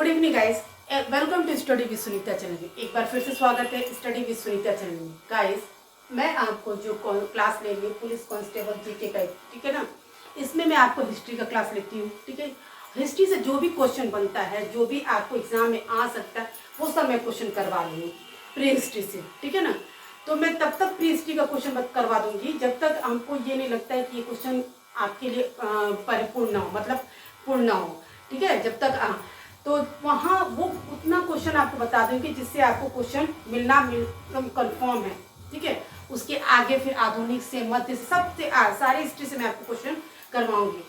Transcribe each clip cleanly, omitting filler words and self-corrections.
Good evening guys, welcome to study with Sunita channel में। एक बार फिर से स्वागत है स्टडी विद सुनीता चैनल में। गाइस, मैं आपको जो क्लास ले रही हूँ पुलिस कांस्टेबल जीके का, ठीक है ना। इसमें मैं आपको हिस्ट्री का क्लास लेती हूँ, ठीक है। हिस्ट्री से जो भी क्वेश्चन बनता है, जो भी आपको एग्जाम में आ सकता है, वो सब मैं क्वेश्चन करवा रही हूँ प्री हिस्ट्री से, ठीक है ना। तो मैं तब तक प्री हिस्ट्री का क्वेश्चन करवा दूंगी जब तक हमको ये नहीं लगता है कि ये क्वेश्चन आपके लिए परिपूर्ण ना हो, मतलब पूर्ण ना हो, ठीक है। जब तक तो वहाँ वो उतना क्वेश्चन आपको बता दूंगी जिससे आपको क्वेश्चन मिलना कंफर्म है, ठीक है। उसके आगे फिर आधुनिक से मध्य से सबसे सारी हिस्ट्री से मैं आपको क्वेश्चन करवाऊंगी।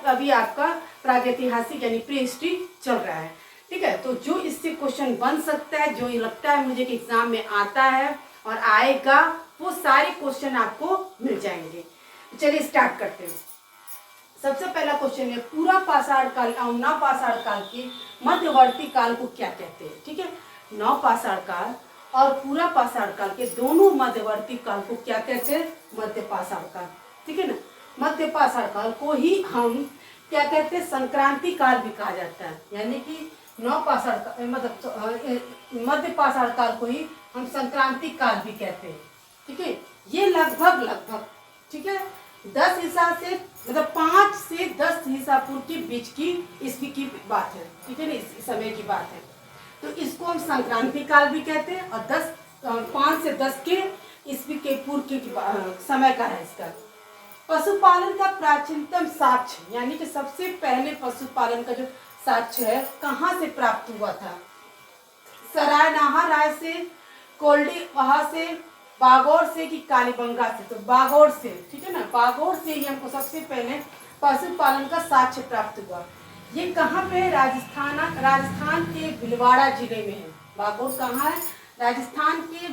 अभी आपका प्रागैतिहासिक यानी प्री हिस्ट्री चल रहा है, ठीक है। तो जो इससे क्वेश्चन बन सकता है, जो ये लगता है मुझे कि एग्जाम में आता है और आएगा, वो सारे क्वेश्चन आपको मिल जाएंगे। चलिए स्टार्ट करते हैं। सबसे पहला क्वेश्चन है, पूरा पाषाण काल और नव पाषाण काल के मध्यवर्ती काल को क्या कहते हैं, ठीक है। नव पाषाण काल और पूरा पाषाण काल के दोनों मध्यवर्ती काल को क्या कहते हैं, मध्य पाषाण काल, ठीक है ना। मध्य पाषाण काल को ही हम क्या कहते हैं, संक्रांति काल भी कहा जाता है। यानी कि नव पाषाण काल मतलब मध्य पाषाण काल को ही हम संक्रांति काल भी कहते हैं, ठीक है। ये लगभग ठीक है 10 ईसा से मतलब 5 से 10 ईसा पूर्व के बीच की ईस्वी की बात है, ठीक है ना, इस समय की बात है। तो इसको हम संक्रांति काल भी कहते हैं और 5 से 10 के ईस्वी के पूर्व के समय का है इसका। पशुपालन का प्राचीनतम साक्ष्य यानी कि सबसे पहले पशुपालन का जो साक्ष्य है कहाँ से प्राप्त हुआ था, सरायनाहा राय से, कोल्डी वहां से, बागौर से कि कालीबंगा से। तो बागौर से, ठीक है ना, बागौर से ही हमको सबसे पहले पशुपालन का साक्ष्य प्राप्त हुआ। ये कहाँ पे है, राजस्थान के भीलवाड़ा जिले में है। बागौर कहाँ है, राजस्थान के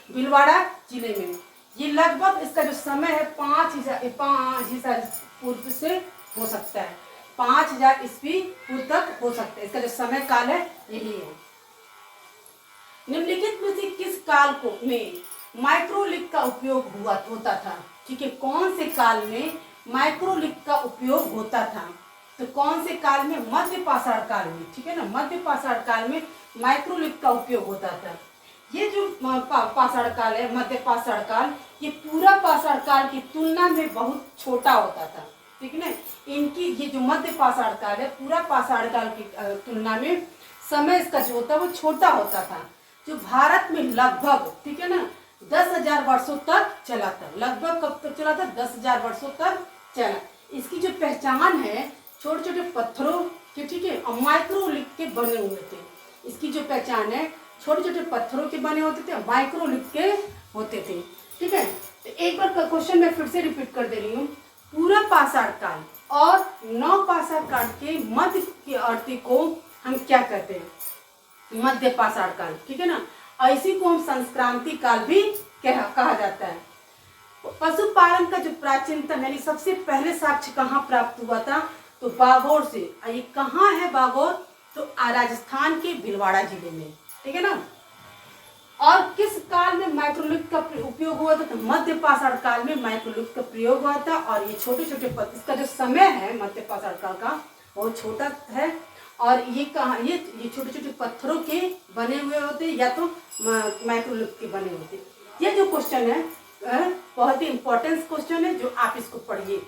भीलवाड़ा जिले में। ये लगभग इसका जो समय है 5,000 पूर्व से हो सकता है, 5,000 ईस्वी पूर्व तक हो सकता है। इसका जो समय काल है यही है। निम्नलिखित में से किस काल को में माइक्रोलिथ का उपयोग होता था, ठीक है। कौन से काल में माइक्रोलिथ का उपयोग होता था, तो कौन से काल में, मध्य पाषाण काल में, ठीक है ना। मध्य पाषाण काल में माइक्रोलिथ का उपयोग होता था। ये जो पाषाण काल है, मध्य पाषाण काल, ये पूरा पाषाण काल की तुलना में बहुत छोटा होता था, ठीक है ना। इनकी ये जो मध्य पाषाण काल है, पूरा पाषाण काल की तुलना में समय इसका जो होता है वो छोटा होता था, जो भारत में लगभग, ठीक है ना, 10,000 वर्षों तक चला था। लगभग कब तक चला था, 10,000 वर्षों तक चला। इसकी जो पहचान है छोटे छोटे पत्थरों के, ठीक है, और माइक्रोलिथ के बने हुए थे। इसकी जो पहचान है छोटे छोटे पत्थरों के बने होते थे, माइक्रोलिथ के होते थे, ठीक है। तो एक बार क्वेश्चन मैं फिर से रिपीट कर दे रही हूँ। पूरा पाषाण काल और नव पाषाण काल के मध्य की अवधि को हम क्या कहते हैं, मध्य पाषाण काल, ठीक है ना। इसी को हम संक्रांति काल भी कहा जाता है। पशुपालन का जो प्राचीनतम यानी सबसे पहले साक्ष्य कहाँ प्राप्त हुआ था, तो बागौर से। ये कहाँ है बागौर, तो राजस्थान के भीलवाड़ा जिले में, ठीक है ना। और किस काल में माइक्रोलिथ का उपयोग हुआ था, तो मध्य पाषाण काल में माइक्रोलिथ का प्रयोग हुआ था। और ये छोटे छोटे इसका जो समय है मध्य पाषाण काल का बहुत छोटा है। और ये कहाँ, ये छोटे छोटे पत्थरों के बने हुए होते या तो माइक्रोलिथ के बने होते। ये जो क्वेश्चन है बहुत ही इंपॉर्टेंट क्वेश्चन है, जो आप इसको पढ़िए।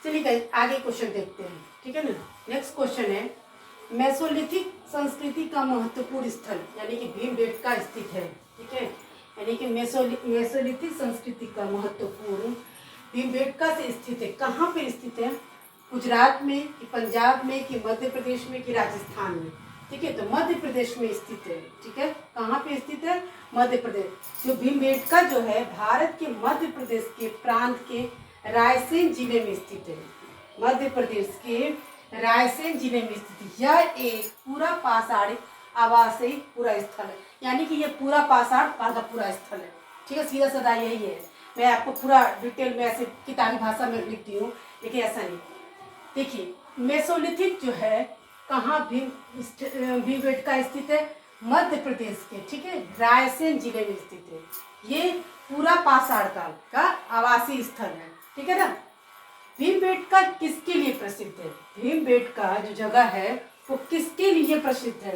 चलिए आगे क्वेश्चन देखते हैं, ठीक है ना। नेक्स्ट क्वेश्चन है, मेसोलिथिक संस्कृति का महत्वपूर्ण स्थल यानी कि भीमबेटका स्थित है, ठीक है। यानी कि मेसोलिथिक संस्कृति का महत्वपूर्ण भीमबेटका से स्थित है। कहाँ पर स्थित है, गुजरात में कि पंजाब में कि मध्य प्रदेश में कि राजस्थान में, ठीक है। तो मध्य प्रदेश में स्थित है, ठीक है। कहाँ पे स्थित है, मध्य प्रदेश। जो भीमबेटका जो है भारत के मध्य प्रदेश के प्रांत के रायसेन जिले में स्थित है। मध्य प्रदेश के रायसेन जिले में स्थित यह एक पूरा पाषाण आवासीय पूरा स्थल है। यानी कि यह पूरा पाषाण काल का पूरा स्थल है, ठीक है। सीधा साधा यही है। मैं आपको पूरा डिटेल में ऐसे किताबी भाषा में लिखती हूँ, लेकिन ऐसा नहीं। देखिए मेसोलिथिक जो है कहाँ भीमबेटका स्थित है, मध्य प्रदेश के, ठीक है, रायसेन जिले में स्थित है। ये पूरा पाषाण काल का आवासीय स्थल है, ठीक है ना। भीमबेटका किसके लिए प्रसिद्ध है? भीमबेटका जो जगह है वो किसके लिए प्रसिद्ध है?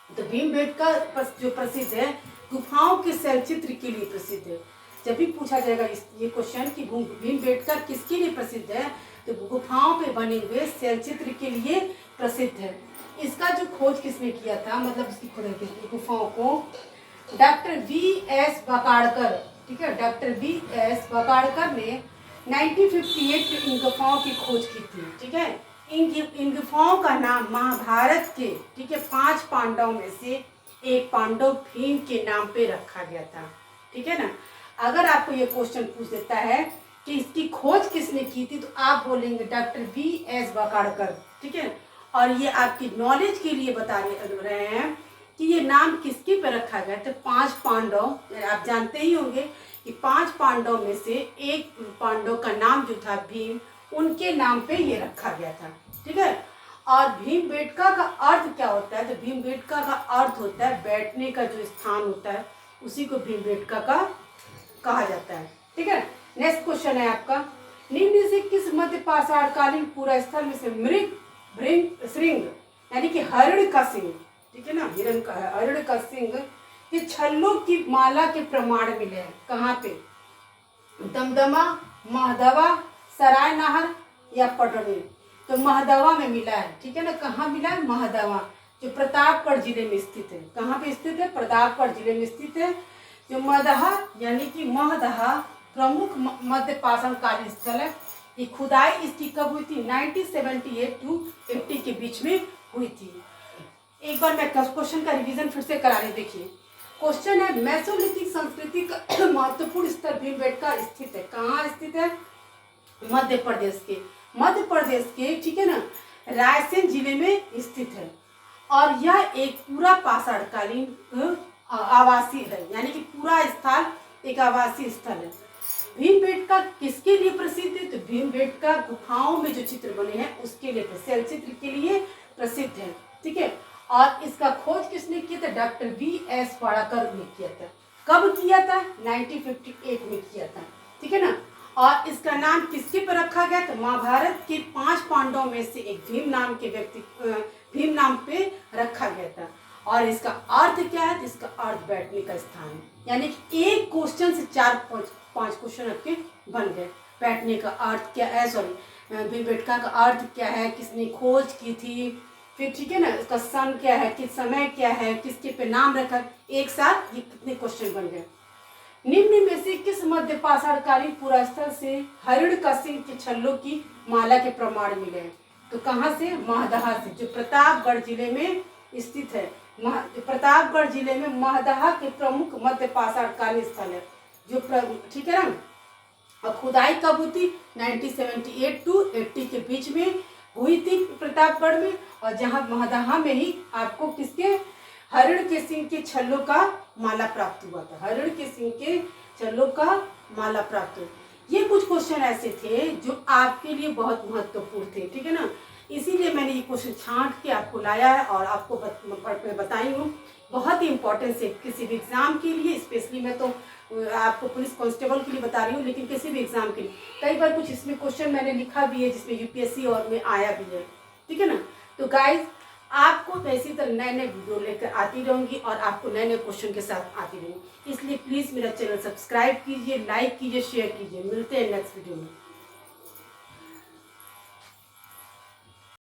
तो भीमबेटका जो प्रसिद्ध है गुफाओं के शैलचित्र के लिए प्रसिद्ध है। जब भी पूछा जाएगा ये क्वेश्चन कि भीमबेटका किसके लिए प्रसिद्ध है, तो गुफाओं पे बने हुए शैलचित्र के लिए प्रसिद्ध है। इसका जो खोज किसने किया था, मतलब इसकी खोज गुफाओं को, डॉक्टर V.S. बकाड़कर, ठीक है, डॉक्टर V.S. बकाड़कर ने 1958 में इन गुफाओं की खोज की थी, ठीक है। इन गुफाओं का नाम महाभारत के, ठीक है, 5 पांडवों में से एक पांडव भीम के नाम पे रखा गया था, ठीक है ना। अगर आपको ये क्वेश्चन पूछ देता है कि इसकी खोज किसने की थी, तो आप बोलेंगे डॉक्टर V.S. बकाड़कर, ठीक है। और ये आपकी नॉलेज के लिए बता रहे हैं कि ये नाम किसके पे रखा गया। तो 5 पांडव, आप जानते ही होंगे कि 5 पांडव में से एक पांडव का नाम जो था भीम, उनके नाम पे ये रखा गया था, ठीक है। और भीमबेटका का अर्थ क्या होता है? तो भीमबेटका का अर्थ होता है बैठने का जो स्थान होता है, उसी को भीमबेटका का कहा जाता है, ठीक है। नेक्स्ट क्वेश्चन है आपका, निम्न से किस मध्य पाषाण कालीन पूरा स्थल में से मृग भृंग श्रृंग यानी कि हरिण का सिंह, ठीक है ना, हिरण का है, हरिण का सिंह के छल्लों की माला के प्रमाण मिले हैं? कहाँ पे? दमदमा, महदवा, सराय नहर या पटनी? तो महदवा में मिला है, ठीक है ना। कहाँ मिला है? महदवा, जो प्रतापगढ़ जिले में स्थित है। कहाँ पे स्थित है? प्रतापगढ़ जिले में स्थित है। जो महदहा यानी कि महदहा प्रमुख मध्य पाषाण कालीन स्थल है। ये खुदाई इसकी कब हुई थी? 1978 टू 80 के बीच में हुई थी। एक बार मैं क्वेश्चन का रिवीजन फिर से करा रही, देखिए। क्वेश्चन है, मेसोलिथिक संस्कृति का महत्वपूर्ण स्थल भीमबेटका स्थित है। कहाँ स्थित है? मध्य प्रदेश के, मध्य प्रदेश के, ठीक है ना, रायसेन जिले में स्थित है। और यह एक पूरा पाषाणकालीन आवासीय है, यानी कि पूरा स्थल एक आवासीय स्थल है। भीमबेटका किसके लिए प्रसिद्ध है? तो भीमबेटका गुफाओं में जो चित्र बने हैं उसके लिए, शैलचित्र के लिए प्रसिद्ध है, ठीक है। और इसका खोज किसने किया था? Doctor V.S. बकाड़कर ने किया था। कब किया था? 1958 में किया था, ठीक है ना। और इसका नाम किसके पर रखा गया? तो महाभारत के 5 पांडवों में से एक भीम नाम के व्यक्ति, भीम नाम पे रखा गया था। और इसका अर्थ क्या है? इसका अर्थ बैठने का स्थान है, यानी कि एक क्वेश्चन से 4-5 क्वेश्चन आपके बन गए। बैठने का अर्थ क्या है, सॉरी, भीमबेटका का अर्थ क्या है, किसने खोज की थी, फिर ठीक है ना, इसका सन क्या है, किस समय क्या है, किसके पे नाम रखा, एक साथ ये कितने क्वेश्चन बन गए। निम्न में से किस मध्य पाषाणकालीन पुरा स्थल से हरिण का सिंह के छल्लों की माला के प्रमाण मिले? तो कहाँ से? महदहा से, जो प्रतापगढ़ जिले में स्थित है। प्रतापगढ़ जिले में महदहा के प्रमुख मध्य पाषाणकालीन स्थल है, जो ठीक है ना। और खुदाई कब हुई थी? 1978 टू 80 के बीच में हुई थी प्रतापगढ़ में। और जहाँ महदहा में ही आपको किसके, हरिण के सिंह के छल्लों का माला प्राप्त हुआ था। हरिण के सिंह के छल्लों का माला प्राप्त हुआ। ये कुछ क्वेश्चन ऐसे थे जो आपके लिए बहुत महत्वपूर्ण थे, ठीक है ना। इसीलिए मैंने ये क्वेश्चन छांट के आपको लाया है और आपको बताई हूँ। बहुत ही इंपॉर्टेंस है किसी भी एग्जाम के लिए, स्पेशली मैं तो आपको पुलिस कांस्टेबल के लिए बता रही हूँ, लेकिन किसी भी एग्जाम के लिए कई बार कुछ इसमें क्वेश्चन मैंने लिखा भी है जिसमें UPSC और में आया भी है, ठीक है ना। तो गाइज, आपको तो इसी तरह नए नए वीडियो लेकर आती रहूंगी और आपको नए नए क्वेश्चन के साथ आती रहूंगी। इसलिए प्लीज़ मेरा चैनल सब्सक्राइब कीजिए, लाइक कीजिए, शेयर कीजिए। मिलते हैं नेक्स्ट वीडियो में।